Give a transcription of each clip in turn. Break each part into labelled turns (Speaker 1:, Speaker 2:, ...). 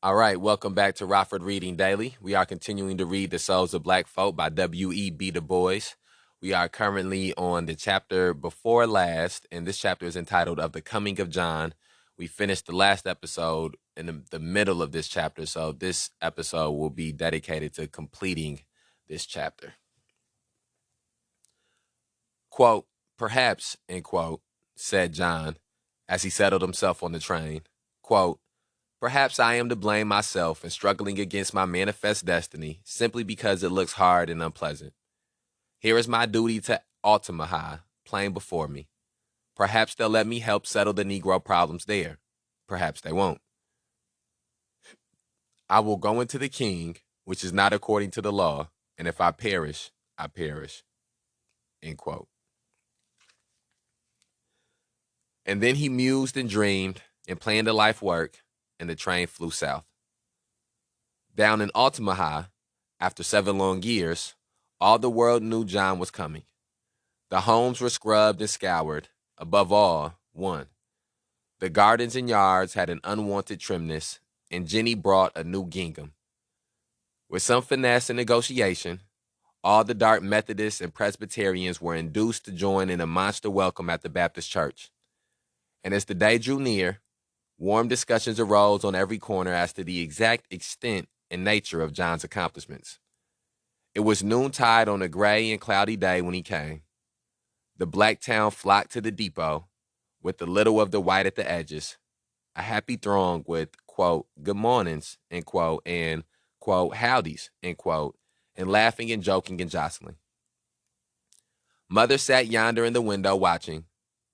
Speaker 1: All right, welcome back to Rockford Reading Daily. We are continuing to read The Souls of Black Folk by W.E.B DuBois. We are currently on the chapter before last, and this chapter is entitled Of the Coming of John. We finished the last episode in the middle of this chapter, so this episode will be dedicated to completing this chapter. Quote, perhaps, end quote, said John as he settled himself on the train. Quote, perhaps I am to blame myself in struggling against my manifest destiny simply because it looks hard and unpleasant. Here is my duty to Altamaha plain before me. Perhaps they'll let me help settle the Negro problems there. Perhaps they won't. I will go into the king, which is not according to the law, and if I perish, I perish. End quote. And then he mused and dreamed and planned a life work, and the train flew south. Down in Altamaha, after 7 long years, all the world knew John was coming. The homes were scrubbed and scoured. Above all, one. The gardens and yards had an unwanted trimness, and Jenny brought a new gingham. With some finesse and negotiation, all the dark Methodists and Presbyterians were induced to join in a monster welcome at the Baptist church. And as the day drew near, warm discussions arose on every corner as to the exact extent and nature of John's accomplishments. It was noontide on a gray and cloudy day when he came. The black town flocked to the depot, with the little of the white at the edges, a happy throng with, quote, good mornings, end quote, and, quote, howdies, end quote, and laughing and joking and jostling. Mother sat yonder in the window watching,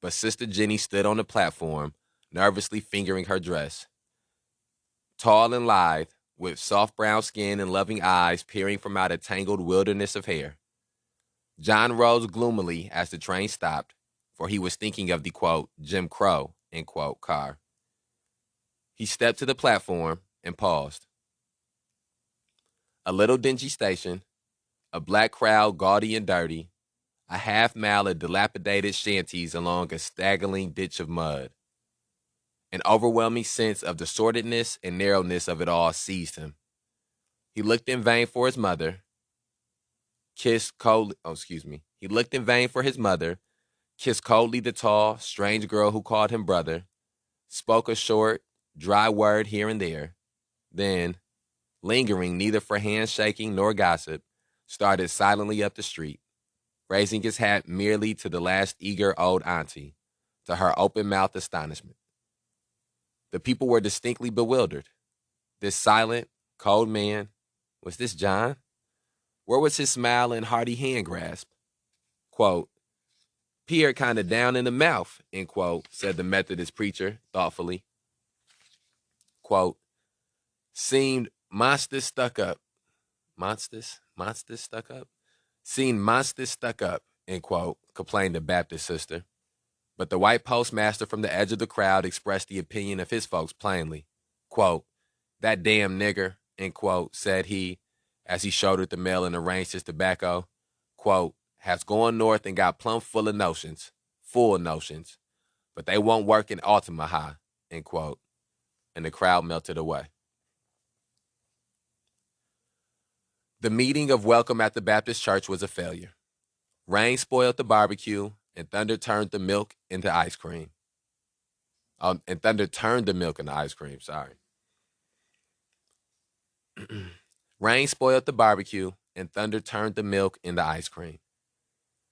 Speaker 1: but Sister Jenny stood on the platform, nervously fingering her dress. Tall and lithe, with soft brown skin and loving eyes peering from out a tangled wilderness of hair. John rose gloomily as the train stopped, for he was thinking of the, quote, Jim Crow, end quote, car. He stepped to the platform and paused. A little dingy station, a black crowd gaudy and dirty, a half-mile of dilapidated shanties along a staggering ditch of mud. An overwhelming sense of the sordidness and narrowness of it all seized him. He looked in vain for his mother, He looked in vain for his mother, kissed coldly the tall, strange girl who called him brother, spoke a short, dry word here and there, then, lingering neither for handshaking nor gossip, started silently up the street, raising his hat merely to the last eager old auntie, to her open-mouthed astonishment. The people were distinctly bewildered. This silent, cold man, was this John? Where was his smile and hearty hand grasp? Quote, Pierre kind of down in the mouth, end quote, said the Methodist preacher thoughtfully. Quote, seemed monstrous stuck up. Monstrous stuck up? Seemed monstrous stuck up, end quote, complained the Baptist sister. But the white postmaster from the edge of the crowd expressed the opinion of his folks plainly. Quote, that damn nigger, end quote, said he, as he shouldered the mail and arranged his tobacco, quote, has gone north and got plumb full of notions, but they won't work in Altamaha, end quote, and the crowd melted away. The meeting of welcome at the Baptist church was a failure. Rain spoiled the barbecue, and thunder turned the milk into ice cream. Rain spoiled the barbecue, and thunder turned the milk into ice cream.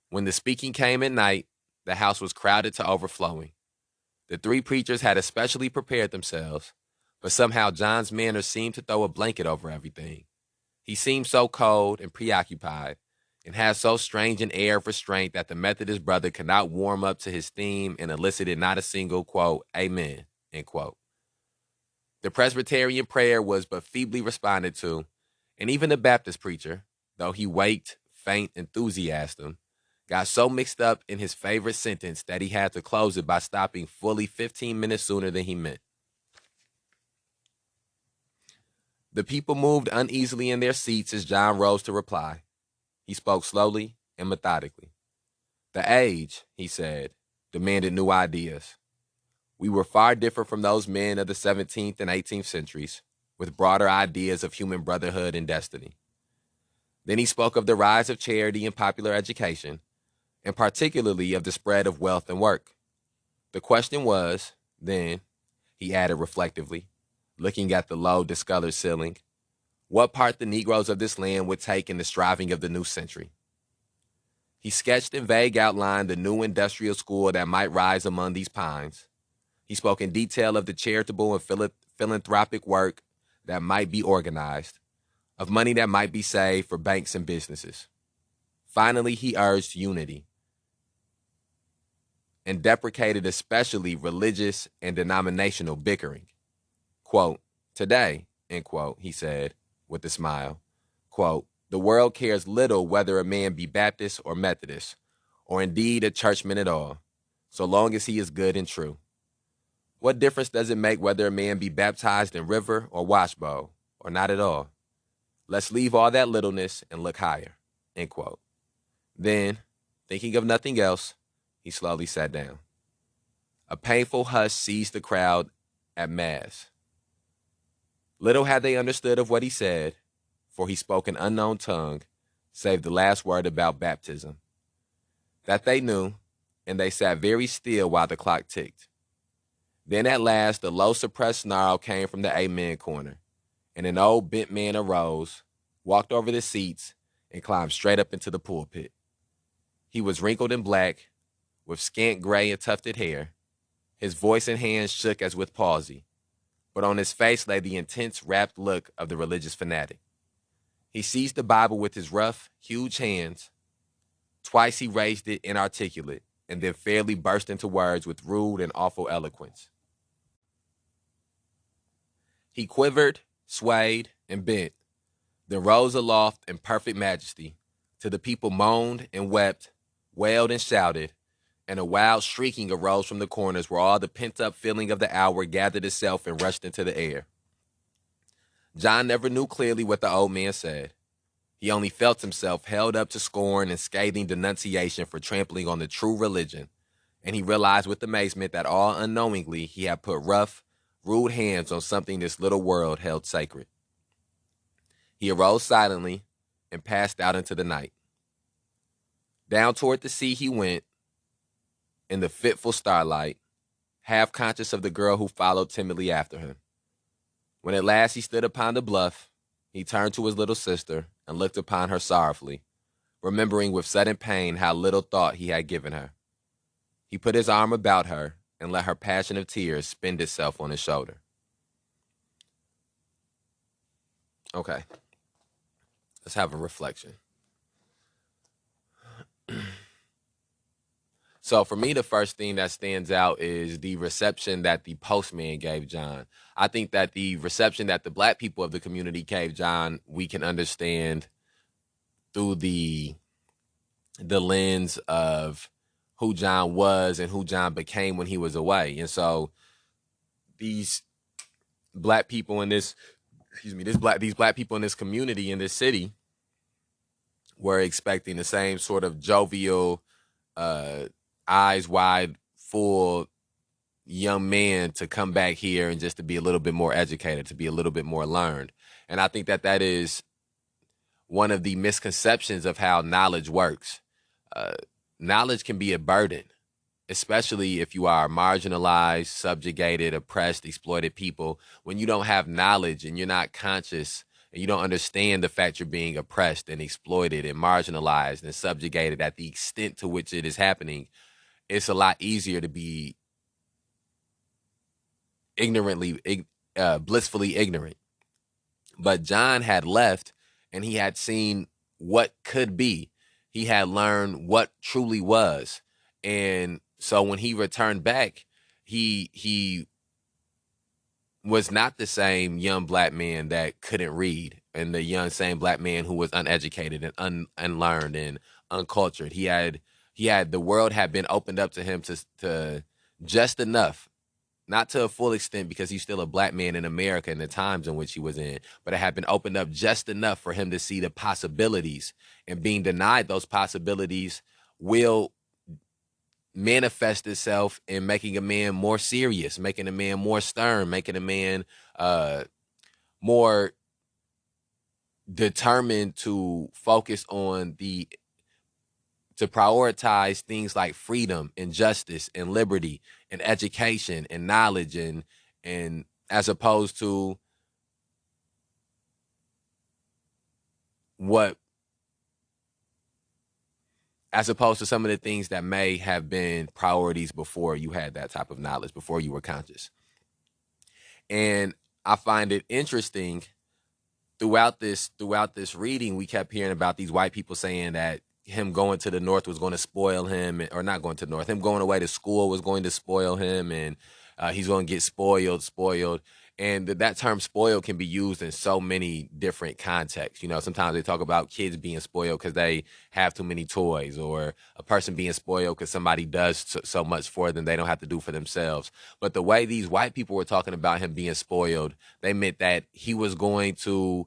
Speaker 1: When the speaking came at night, the house was crowded to overflowing. The 3 preachers had especially prepared themselves, but somehow John's manner seemed to throw a blanket over everything. He seemed so cold and preoccupied, and had so strange an air of restraint that the Methodist brother could not warm up to his theme and elicited not a single, quote, amen, end quote. The Presbyterian prayer was but feebly responded to, and even the Baptist preacher, though he waked faint enthusiasm, got so mixed up in his favorite sentence that he had to close it by stopping fully 15 minutes sooner than he meant. The people moved uneasily in their seats as John rose to reply. He spoke slowly and methodically. The age, he said, demanded new ideas. We were far different from those men of the 17th and 18th centuries. with broader ideas of human brotherhood and destiny. Then he spoke of the rise of charity and popular education, and particularly of the spread of wealth and work. The question was, then, he added reflectively, looking at the low, discolored ceiling, what part the Negroes of this land would take in the striving of the new century. He sketched in vague outline the new industrial school that might rise among these pines. He spoke in detail of the charitable and philanthropic work that might be organized, of money that might be saved for banks and businesses. Finally, he urged unity and deprecated especially religious and denominational bickering. Quote, today, end quote, he said with a smile, quote, the world cares little whether a man be Baptist or Methodist, or indeed a churchman at all, so long as he is good and true. What difference does it make whether a man be baptized in river or washbowl, or not at all? Let's leave all that littleness and look higher, end quote. Then, thinking of nothing else, he slowly sat down. A painful hush seized the crowd at Mass. Little had they understood of what he said, for he spoke an unknown tongue, save the last word about baptism. That they knew, and they sat very still while the clock ticked. Then at last the low suppressed snarl came from the amen corner, and an old bent man arose, walked over the seats, and climbed straight up into the pulpit. He was wrinkled and black, with scant gray and tufted hair. His voice and hands shook as with palsy, but on his face lay the intense, rapt look of the religious fanatic. He seized the Bible with his rough, huge hands. Twice he raised it inarticulate, and then fairly burst into words with rude and awful eloquence. He quivered, swayed, and bent, then rose aloft in perfect majesty, till the people moaned and wept, wailed and shouted, and a wild shrieking arose from the corners where all the pent-up feeling of the hour gathered itself and rushed into the air. John never knew clearly what the old man said. He only felt himself held up to scorn and scathing denunciation for trampling on the true religion, and he realized with amazement that all unknowingly he had put rough, rude hands on something this little world held sacred. He arose silently and passed out into the night. Down toward the sea he went, in the fitful starlight, half conscious of the girl who followed timidly after him. When at last he stood upon the bluff, he turned to his little sister and looked upon her sorrowfully, remembering with sudden pain how little thought he had given her. He put his arm about her and let her passion of tears spend itself on his shoulder. Okay, let's have a reflection. So for me, the first thing that stands out is the reception that the postman gave John. I think that the reception that the black people of the community gave John, we can understand through the lens of who John was and who John became when he was away. And so these black people in this, these black people in this community, in this city, were expecting the same sort of jovial, eyes wide, full young man to come back here and just to be a little bit more educated, to be a little bit more learned. And I think that that is one of the misconceptions of how knowledge works. Knowledge can be a burden, especially if you are marginalized, subjugated, oppressed, exploited people. When you don't have knowledge and you're not conscious and you don't understand the fact you're being oppressed and exploited and marginalized and subjugated at the extent to which it is happening, it's a lot easier to be blissfully ignorant. But John had left and he had seen what could be. He had learned what truly was. And so when he returned back, he was not the same young black man that couldn't read and the same black man who was uneducated and unlearned and uncultured. He had the world had been opened up to him to just enough, not to a full extent because he's still a black man in America in the times in which he was in, but it had been opened up just enough for him to see the possibilities, and being denied those possibilities will manifest itself in making a man more serious, making a man more stern, making a man more determined to focus on to prioritize things like freedom and justice and liberty and education and knowledge and as opposed to what as opposed to some of the things that may have been priorities before you had that type of knowledge, before you were conscious. And I find it interesting throughout this reading, we kept hearing about these white people saying that him going to the North was going to spoil him, or not going to the North, him going away to school was going to spoil him, and he's going to get spoiled. And that term spoiled can be used in so many different contexts. You know, sometimes they talk about kids being spoiled because they have too many toys, or a person being spoiled because somebody does so much for them they don't have to do for themselves. But the way these white people were talking about him being spoiled, they meant that he was going to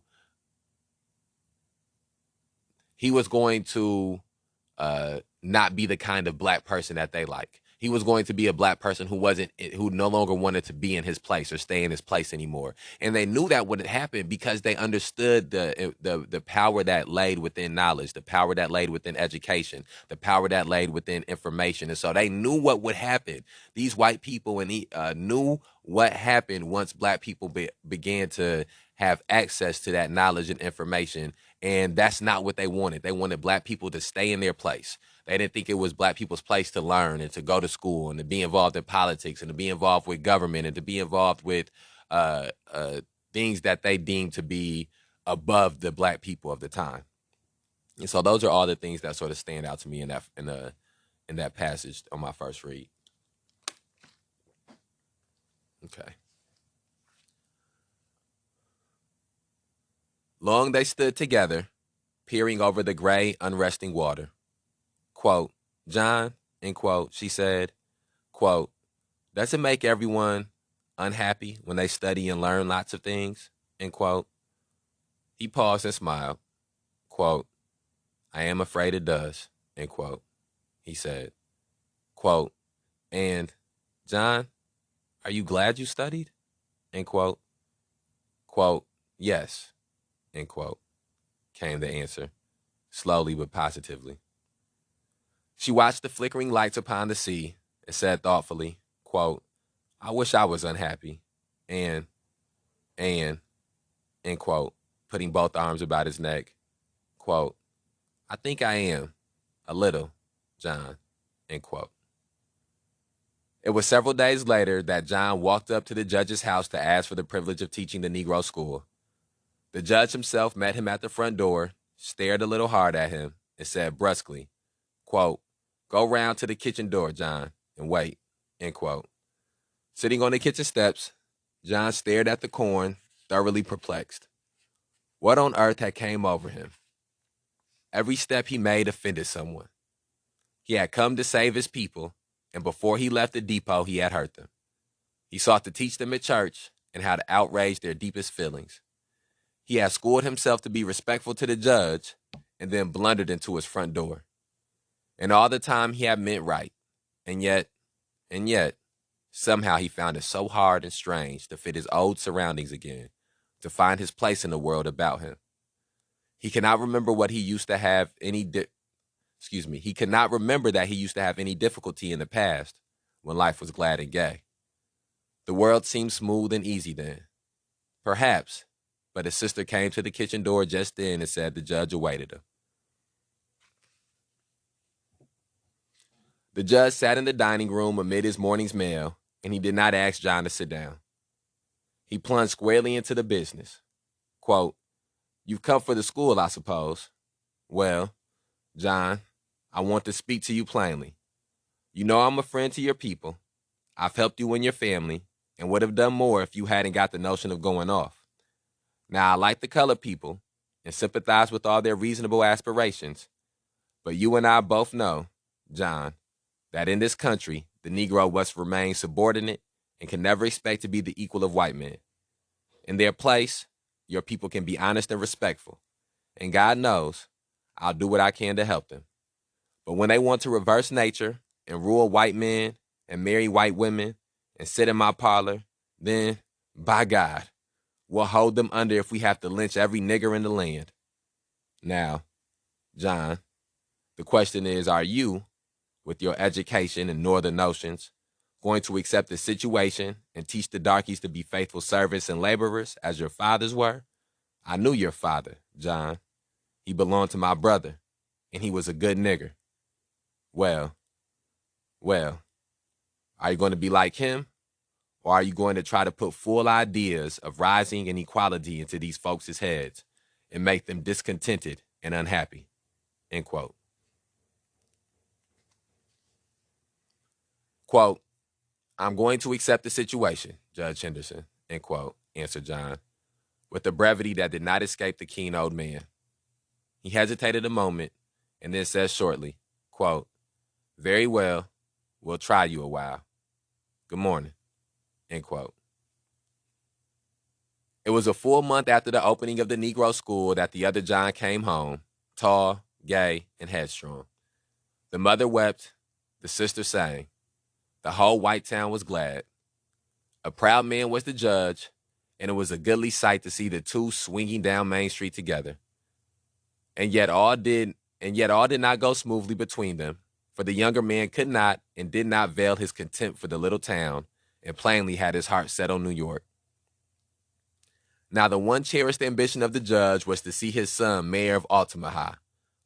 Speaker 1: not be the kind of black person that they like. He was going to be a black person who no longer wanted to be in his place or stay in his place anymore. And they knew that wouldn't happen because they understood the power that laid within knowledge, the power that laid within education, the power that laid within information. And so they knew what would happen. These white people knew what happened once black people began to have access to that knowledge and information. And that's not what they wanted. They wanted black people to stay in their place. They didn't think it was black people's place to learn and to go to school and to be involved in politics and to be involved with government and to be involved with things that they deemed to be above the black people of the time. And so those are all the things that sort of stand out to me in that passage on my first read. Okay. Long they stood together, peering over the gray, unresting water. Quote, John, end quote, she said, quote, does it make everyone unhappy when they study and learn lots of things? End quote. He paused and smiled. Quote, I am afraid it does, end quote. He said, quote, and, John, are you glad you studied? End quote. Quote, yes, end quote, came the answer, slowly but positively. She watched the flickering lights upon the sea and said thoughtfully, quote, I wish I was unhappy. And, end quote, putting both arms about his neck, quote, I think I am, a little, John, end quote. It was several days later that John walked up to the judge's house to ask for the privilege of teaching the Negro school. The judge himself met him at the front door, stared a little hard at him, and said brusquely, quote, go round to the kitchen door, John, and wait, end quote. Sitting on the kitchen steps, John stared at the corn, thoroughly perplexed. What on earth had came over him? Every step he made offended someone. He had come to save his people, and before he left the depot, he had hurt them. He sought to teach them at church and how to outrage their deepest feelings. He had schooled himself to be respectful to the judge and then blundered into his front door. And all the time he had meant right. And yet, somehow he found it so hard and strange to fit his old surroundings again, to find his place in the world about him. He cannot remember what he used to have he cannot remember that he used to have any difficulty in the past when life was glad and gay. The world seemed smooth and easy then. Perhaps, but his sister came to the kitchen door just then and said the judge awaited him. The judge sat in the dining room amid his morning's mail, and he did not ask John to sit down. He plunged squarely into the business. Quote, you've come for the school, I suppose. Well, John, I want to speak to you plainly. You know I'm a friend to your people. I've helped you and your family, and would have done more if you hadn't got the notion of going off. Now, I like the colored people and sympathize with all their reasonable aspirations, but you and I both know, John, that in this country, the Negro must remain subordinate and can never expect to be the equal of white men. In their place, your people can be honest and respectful, and God knows I'll do what I can to help them. But when they want to reverse nature and rule white men and marry white women and sit in my parlor, then, by God, We'll hold them under if we have to lynch every nigger in the land. Now, John, the question is, are you, with your education and northern notions, going to accept the situation and teach the darkies to be faithful servants and laborers as your fathers were? I knew your father, John. He belonged to my brother, and he was a good nigger. Well, are you going to be like him? Or are you going to try to put full ideas of rising and equality into these folks' heads and make them discontented and unhappy? End quote. Quote, I'm going to accept the situation, Judge Henderson, end quote, answered John, with a brevity that did not escape the keen old man. He hesitated a moment and then said shortly, quote, very well, we'll try you a while. Good morning, end quote. It was a full month after the opening of the Negro school that the other John came home, tall, gay, and headstrong. The mother wept, the sister sang. The whole white town was glad. A proud man was the judge, and it was a goodly sight to see the two swinging down Main Street together. And yet all did not go smoothly between them, for the younger man could not and did not veil his contempt for the little town, and plainly had his heart set on New York. Now the one cherished ambition of the judge was to see his son mayor of Altamaha,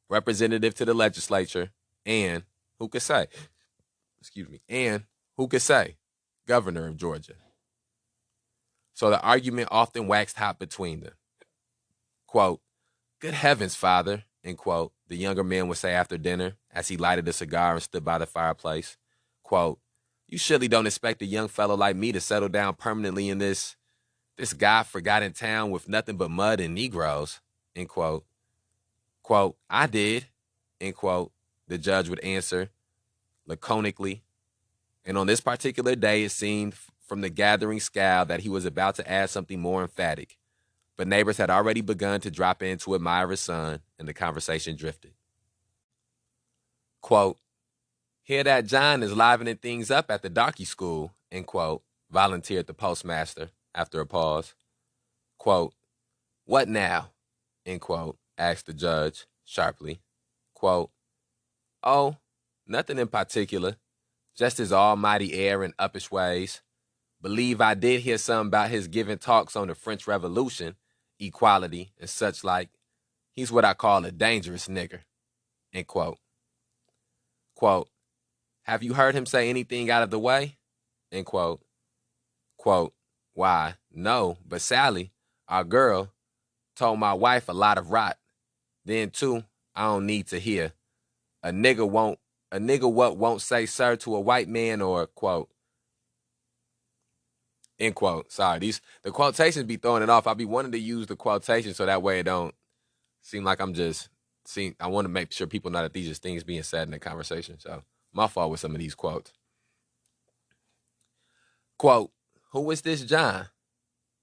Speaker 1: representative to the legislature, and, who could say, governor of Georgia. So the argument often waxed hot between them. Quote, good heavens, father, end quote, the younger man would say after dinner as he lighted a cigar and stood by the fireplace. Quote, you surely don't expect a young fellow like me to settle down permanently in this God-forgotten town with nothing but mud and Negroes, end quote. Quote, I did, end quote, the judge would answer laconically. And on this particular day, it seemed from the gathering scowl that he was about to add something more emphatic. But neighbors had already begun to drop in to admire his son, and the conversation drifted. Quote, hear that John is livening things up at the darky school, end quote, volunteered the postmaster after a pause. Quote, what now, end quote, asked the judge sharply. Quote, oh, nothing in particular, just his almighty air and uppish ways. Believe I did hear something about his giving talks on the French Revolution, equality, and such like. He's what I call a dangerous nigger, end quote. Quote, have you heard him say anything out of the way? End quote. Quote, why, no, but Sally, our girl, told my wife a lot of rot. Then, too, I don't need to hear. A nigga what won't say sir to a white man or, quote, end quote. Sorry, the quotations be throwing it off. I be wanting to use the quotation so that way it don't seem like I want to make sure people know that these are things being said in the conversation. So, my fault with some of these quotes. Quote, who is this John?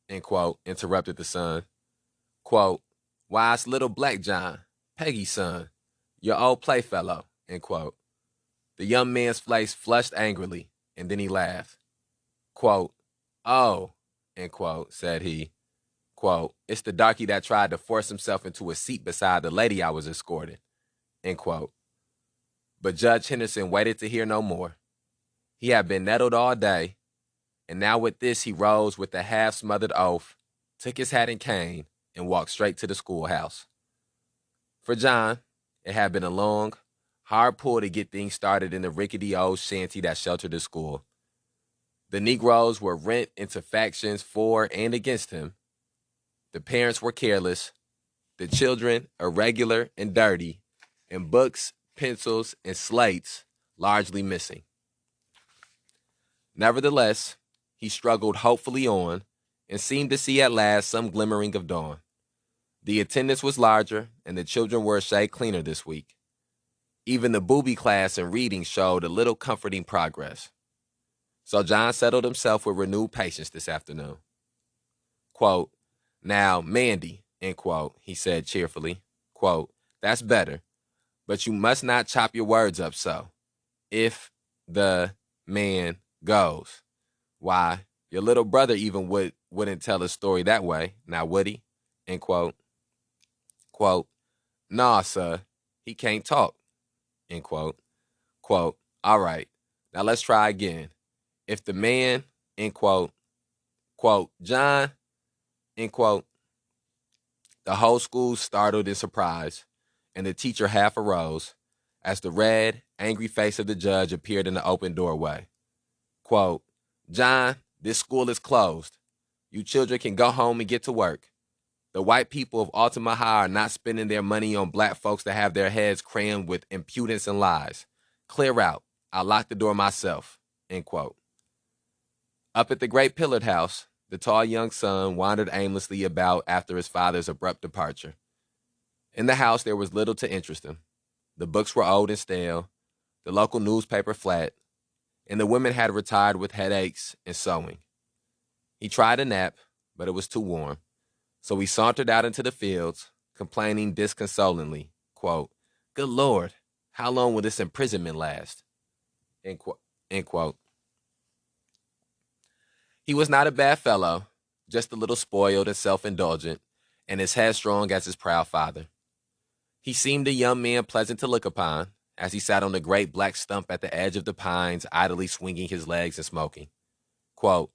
Speaker 1: End quote, interrupted the son. Quote, why, it's little black John, Peggy's son, your old playfellow, end quote. The young man's face flushed angrily, and then he laughed. Quote, oh, end quote, said he. Quote, it's the darky that tried to force himself into a seat beside the lady I was escorting, end quote. But Judge Henderson waited to hear no more. He had been nettled all day, and now with this he rose with a half-smothered oath, took his hat and cane, and walked straight to the schoolhouse. For John, it had been a long, hard pull to get things started in the rickety old shanty that sheltered the school. The Negroes were rent into factions for and against him. The parents were careless, the children irregular and dirty, and books, pencils, and slates largely missing. Nevertheless, he struggled hopefully on and seemed to see at last some glimmering of dawn. The attendance was larger, and the children were a shade cleaner this week. Even the booby class in reading showed a little comforting progress. So John settled himself with renewed patience this afternoon. Quote, now, Mandy, end quote, he said cheerfully. Quote, that's better, but you must not chop your words up so. If the man goes. Why, your little brother even would wouldn't tell a story that way, now would he? End quote. Quote, nah, sir, he can't talk, end quote. Quote, all right, now let's try again. If the man, end quote, John, end quote. The whole school startled in surprise, and the teacher half arose as the red, angry face of the judge appeared in the open doorway. Quote, John, this school is closed. You children can go home and get to work. The white people of Altamont High are not spending their money on black folks that have their heads crammed with impudence and lies. Clear out. I'll lock the door myself. End quote. Up at the great pillared house, the tall young son wandered aimlessly about after his father's abrupt departure. In the house, there was little to interest him. The books were old and stale, the local newspaper flat, and the women had retired with headaches and sewing. He tried a nap, but it was too warm, so he sauntered out into the fields, complaining disconsolately, quote, good Lord, how long will this imprisonment last? End quote. End quote. He was not a bad fellow, just a little spoiled and self-indulgent, and as headstrong as his proud father. He seemed a young man pleasant to look upon, as he sat on the great black stump at the edge of the pines, idly swinging his legs and smoking. Quote,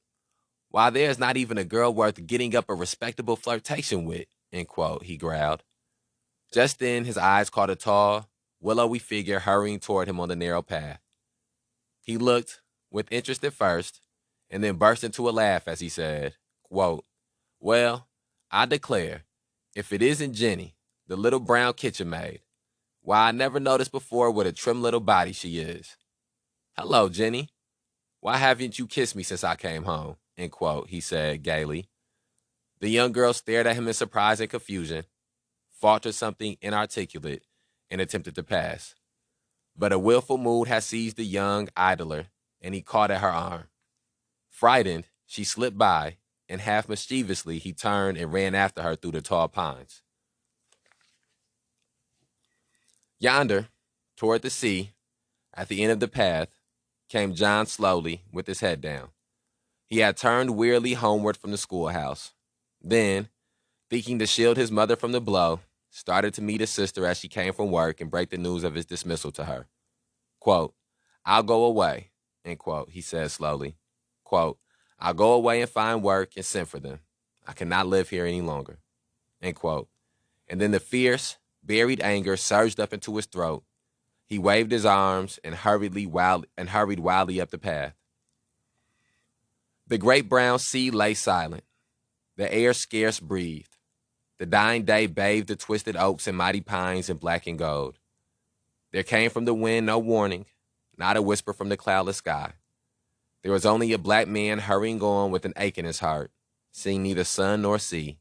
Speaker 1: why, there's not even a girl worth getting up a respectable flirtation with, end quote, he growled. Just then, his eyes caught a tall, willowy figure hurrying toward him on the narrow path. He looked, with interest at first, and then burst into a laugh as he said, quote, well, I declare, if it isn't Jenny, the little brown kitchen maid, why, I never noticed before what a trim little body she is. Hello, Jenny. Why haven't you kissed me since I came home? End quote, he said gaily. The young girl stared at him in surprise and confusion, faltered something inarticulate, and attempted to pass. But a willful mood had seized the young idler, and he caught at her arm. Frightened, she slipped by, and half mischievously he turned and ran after her through the tall pines. Yonder, toward the sea, at the end of the path, came John slowly, with his head down. He had turned wearily homeward from the schoolhouse. Then, thinking to shield his mother from the blow, started to meet his sister as she came from work and break the news of his dismissal to her. Quote, I'll go away, end quote, he said slowly. Quote, I'll go away and find work and send for them. I cannot live here any longer, end quote. And then the fierce, buried anger surged up into his throat. He waved his arms and hurried wildly up the path. The great brown sea lay silent. The air scarce breathed. The dying day bathed the twisted oaks and mighty pines in black and gold. There came from the wind no warning, not a whisper from the cloudless sky. There was only a black man hurrying on with an ache in his heart, seeing neither sun nor sea,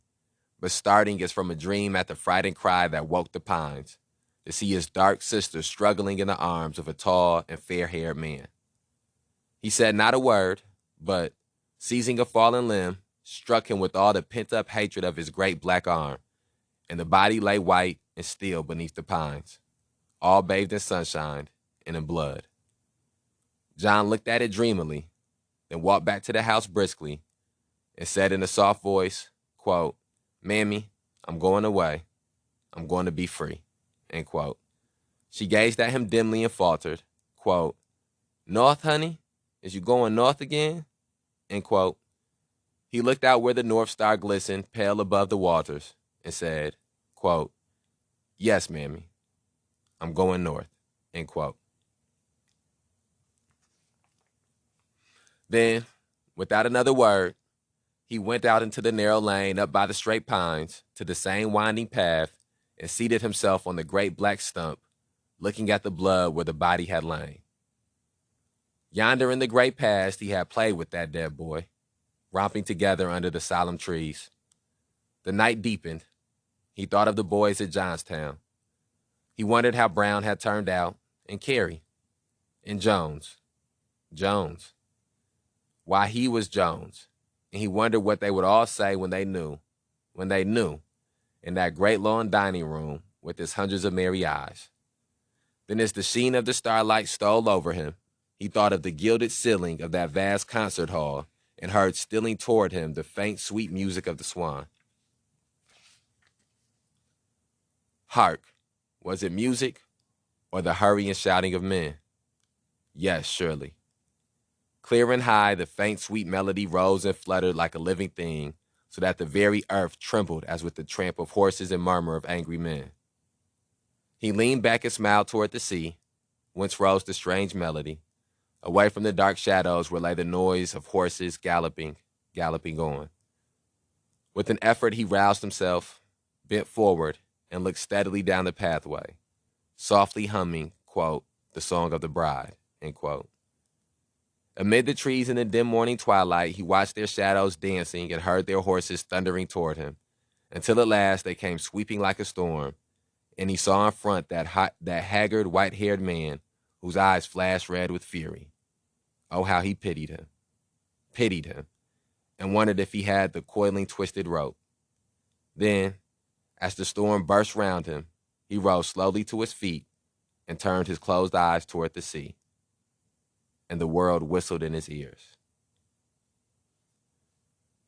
Speaker 1: but starting as from a dream at the frightened cry that woke the pines, to see his dark sister struggling in the arms of a tall and fair-haired man. He said not a word, but, seizing a fallen limb, struck him with all the pent-up hatred of his great black arm, and the body lay white and still beneath the pines, all bathed in sunshine and in blood. John looked at it dreamily, then walked back to the house briskly, and said in a soft voice, quote, Mammy, I'm going away. I'm going to be free, end quote. She gazed at him dimly and faltered, quote, North, honey? Is you going north again? End quote. He looked out where the North Star glistened pale above the waters and said, quote, yes, Mammy, I'm going north, end quote. Then, without another word, he went out into the narrow lane up by the straight pines to the same winding path and seated himself on the great black stump, looking at the blood where the body had lain. Yonder in the great past he had played with that dead boy, romping together under the solemn trees. The night deepened. He thought of the boys at Johnstown. He wondered how Brown had turned out, and Carey, and Jones. Why, he was Jones, and he wondered what they would all say when they knew, in that great long dining room with its hundreds of merry eyes. Then as the sheen of the starlight stole over him, he thought of the gilded ceiling of that vast concert hall and heard stealing toward him the faint, sweet music of the swan. Hark! Was it music, or the hurry and shouting of men? Yes, surely. Clear and high, the faint, sweet melody rose and fluttered like a living thing, so that the very earth trembled as with the tramp of horses and murmur of angry men. He leaned back and smiled toward the sea, whence rose the strange melody, away from the dark shadows where lay the noise of horses galloping on. With an effort, he roused himself, bent forward, and looked steadily down the pathway, softly humming, quote, the song of the bride, end quote. Amid the trees in the dim morning twilight, he watched their shadows dancing and heard their horses thundering toward him, until at last they came sweeping like a storm, and he saw in front that haggard, white-haired man whose eyes flashed red with fury. Oh, how he pitied him, and wondered if he had the coiling, twisted rope. Then, as the storm burst round him, he rose slowly to his feet and turned his closed eyes toward the sea, and the world whistled in his ears.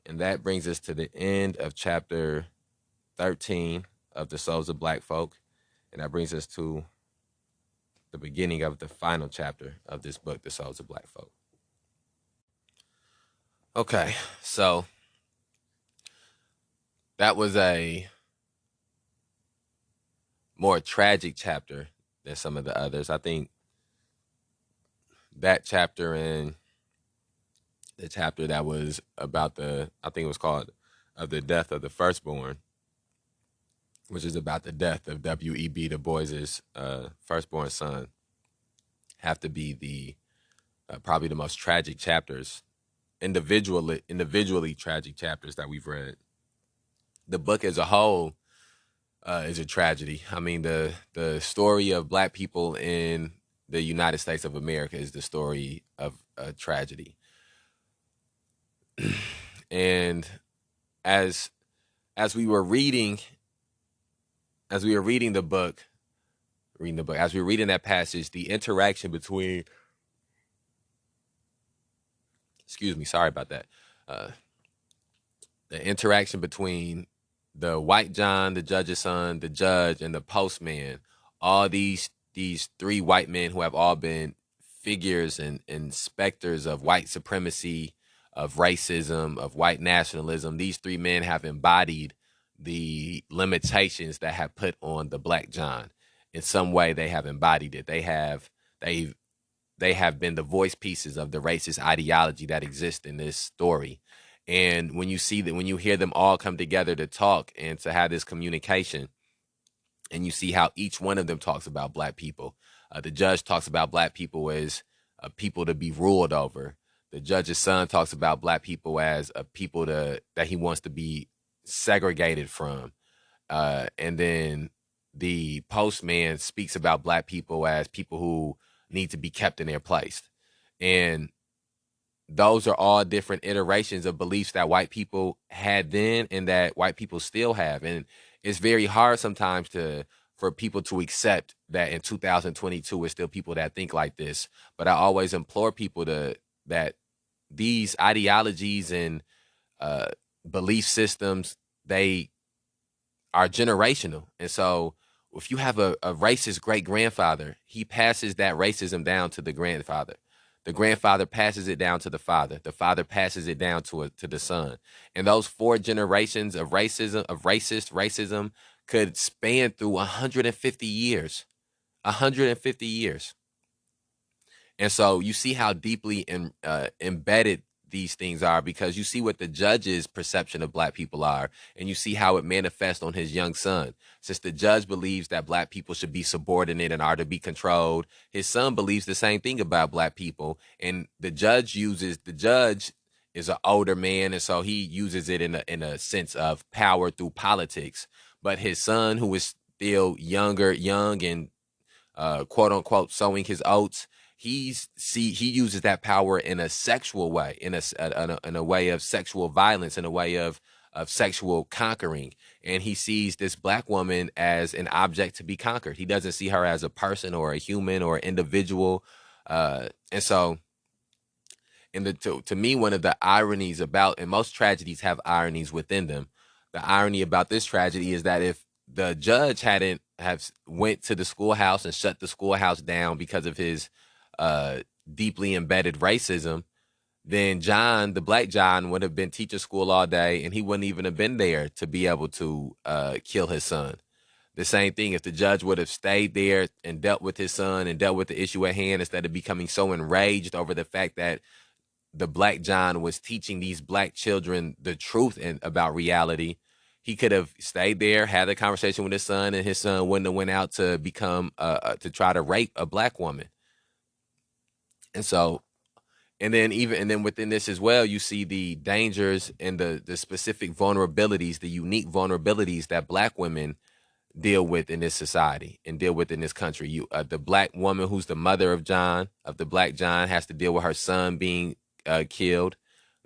Speaker 1: And that brings us to the end of chapter 13 of The Souls of Black Folk. And that brings us to the beginning of the final chapter of this book, The Souls of Black Folk. Okay, so that was a more tragic chapter than some of the others. I think that chapter and the chapter that was about I think it was called Of the Death of the Firstborn, which is about the death of W.E.B. DuBois's firstborn son, have to be the probably the most tragic chapters, individually tragic chapters that we've read. The book as a whole is a tragedy. I mean, the story of Black people in the United States of America is the story of a tragedy. And as we were reading the book, as we were reading that passage, the interaction between, excuse me, sorry about that. The interaction between the white John, the judge's son, the judge, and the postman, all these three white men who have all been figures and specters of white supremacy, of racism, of white nationalism. These three men have embodied the limitations that have put on the Black John. In some way, they have embodied it. They have been the voice pieces of the racist ideology that exists in this story. And when you hear them all come together to talk and to have this communication, and you see how each one of them talks about Black people. The judge talks about Black people as people to be ruled over. The judge's son talks about Black people as a people that he wants to be segregated from. And then the postman speaks about Black people as people who need to be kept in their place. And those are all different iterations of beliefs that white people had then and that white people still have. And it's very hard sometimes for people to accept that in 2022 there's still people that think like this. But I always implore people that these ideologies and belief systems, they are generational. And so if you have a racist great grandfather, he passes that racism down to the grandfather. The grandfather passes it down to the father. The father passes it down to the son. And those 4 generations of racism could span through 150 years. 150 years. And so you see how deeply embedded these things are, because you see what the judge's perception of Black people are, and you see how it manifests on his young son. Since the judge believes that Black people should be subordinate and are to be controlled, his son believes the same thing about Black people. And the judge is an older man, and so he uses it in a sense of power through politics. But his son, who is still young and quote unquote sowing his oats, he uses that power in a sexual way, in a way of sexual violence, in a way of sexual conquering. And he sees this Black woman as an object to be conquered. He doesn't see her as a person or a human or an individual. And so And to me, one of the ironies about, and most tragedies have ironies within them. The irony about this tragedy is that if the judge hadn't have went to the schoolhouse and shut the schoolhouse down because of his uh, deeply embedded racism, then John, the black John, would have been teaching school all day, and he wouldn't even have been there to be able to kill his son. The same thing, if the judge would have stayed there and dealt with his son and dealt with the issue at hand instead of becoming so enraged over the fact that the black John was teaching these black children the truth about reality, he could have stayed there, had a conversation with his son, and his son wouldn't have went out to become to try to rape a black woman. And so, and then within this as well, you see the dangers and the specific vulnerabilities, the unique vulnerabilities that black women deal with in this society and deal with in this country. The black woman who's the mother of the black John, has to deal with her son being killed.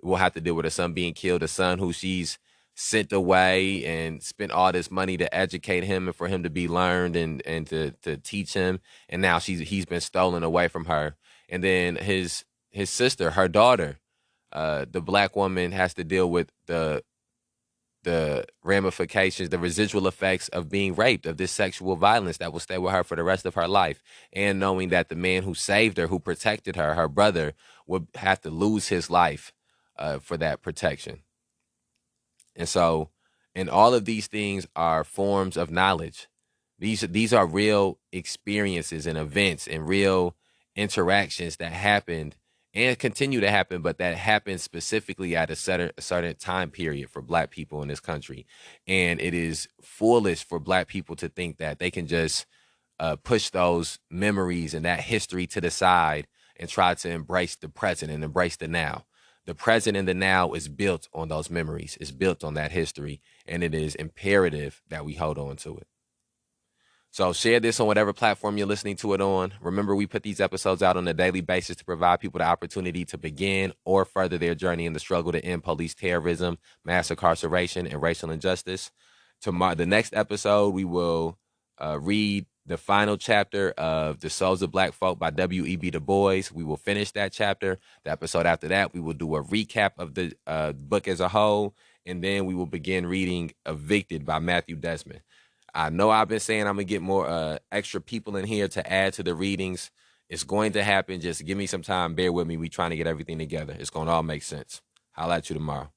Speaker 1: Will have to deal with her son being killed. A son who she's sent away and spent all this money to educate him and for him to be learned and to teach him, and now he's been stolen away from her. And then his sister, her daughter, the black woman has to deal with the ramifications, the residual effects of being raped, of this sexual violence that will stay with her for the rest of her life. And knowing that the man who saved her, who protected her, her brother, would have to lose his life for that protection. And so, and all of these things are forms of knowledge. These are real experiences and events and real interactions that happened and continue to happen, but that happened specifically at a certain time period for black people in this country. And it is foolish for black people to think that they can just push those memories and that history to the side and try to embrace the present and embrace the now. The present and the now is built on those memories, it's built on that history, and it is imperative that we hold on to it. So share this on whatever platform you're listening to it on. Remember, we put these episodes out on a daily basis to provide people the opportunity to begin or further their journey in the struggle to end police terrorism, mass incarceration, and racial injustice. Tomorrow, the next episode, we will read the final chapter of The Souls of Black Folk by W.E.B. DuBois. We will finish that chapter. The episode after that, we will do a recap of the book as a whole, and then we will begin reading Evicted by Matthew Desmond. I know I've been saying I'm going to get more extra people in here to add to the readings. It's going to happen. Just give me some time. Bear with me. We trying to get everything together. It's going to all make sense. Holla at you tomorrow.